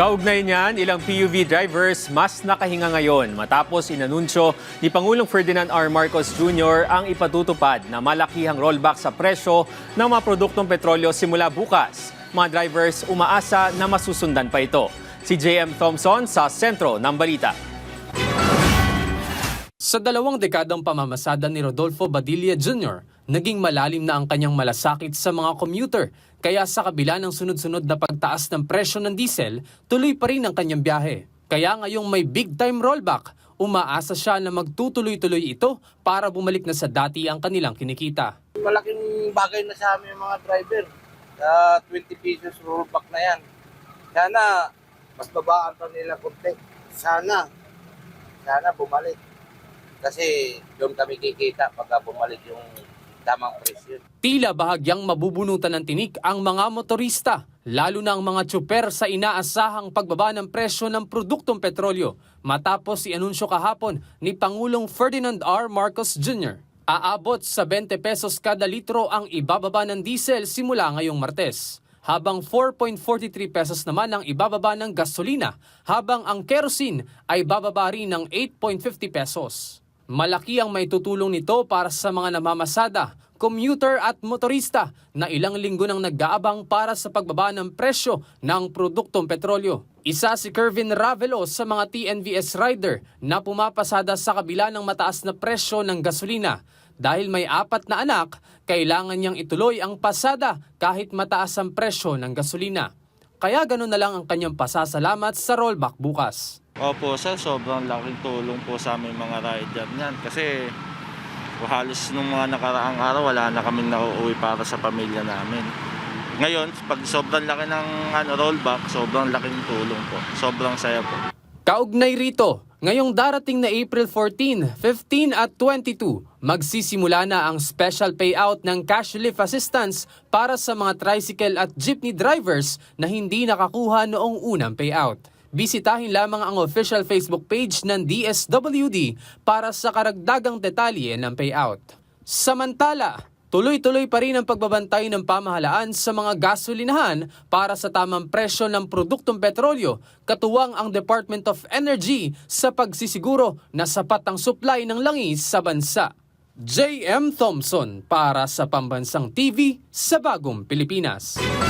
Kaugnay niyan, ilang PUV drivers mas nakahinga ngayon matapos inanunsyo ni Pangulong Ferdinand R. Marcos Jr. ang ipatutupad na malakihang rollback sa presyo ng mga produktong petrolyo simula bukas. Mga drivers umaasa na masusundan pa ito. Si J.M. Thompson sa sentro ng balita. Sa 2 dekadang pamamasada ni Rodolfo Badilla Jr., naging malalim na ang kanyang malasakit sa mga commuter. Kaya sa kabila ng sunod-sunod na pagtaas ng presyo ng diesel, tuloy pa rin ang kanyang biyahe. Kaya ngayong may big-time rollback, umaasa siya na magtutuloy-tuloy ito para bumalik na sa dati ang kanilang kinikita. Malaking bagay na sa amin mga driver. Sa 20 pesos rollback na yan. Sana mas babaan pa nila konti. Sana bumalik. Kasi doon kami kikita pagka bumalik yung tamang presyo. Tila bahagyang mabubunutan ng tinik ang mga motorista, lalo na ang mga tsuper sa inaasahang pagbaba ng presyo ng produktong petrolyo matapos i-anunsyo kahapon ni Pangulong Ferdinand R. Marcos Jr. Aabot sa 20 pesos kada litro ang ibababa ng diesel simula ngayong Martes, habang 4.43 pesos naman ang ibababa ng gasolina, habang ang kerosene ay bababa rin ng 8.50 pesos. Malaki ang maitutulong nito para sa mga namamasada, commuter at motorista na ilang linggo nang nag-aabang para sa pagbaba ng presyo ng produktong petrolyo. Isa si Kervin Ravelo sa mga TNVS rider na pumapasada sa kabila ng mataas na presyo ng gasolina. Dahil may 4 na anak, kailangan niyang ituloy ang pasada kahit mataas ang presyo ng gasolina. Kaya ganoon na lang ang kanyang pasasalamat sa rollback bukas. Opo sir, sobrang laking tulong po sa aming mga rider niyan kasi halos nung mga nakaraang araw wala na kaming nauuwi para sa pamilya namin. Ngayon, pag sobrang laki ng rollback, sobrang laking tulong po. Sobrang saya po. Kaugnay rito, ngayong darating na April 14, 15 at 22, magsisimula na ang special payout ng cash relief assistance para sa mga tricycle at jeepney drivers na hindi nakakuha noong unang payout. Bisitahin lamang ang official Facebook page ng DSWD para sa karagdagang detalye ng payout. Samantala, tuloy-tuloy pa rin ang pagbabantay ng pamahalaan sa mga gasolinahan para sa tamang presyo ng produktong petrolyo, katuwang ang Department of Energy sa pagsisiguro na sapat ang supply ng langis sa bansa. J.M. Thompson para sa Pambansang TV sa Bagong Pilipinas.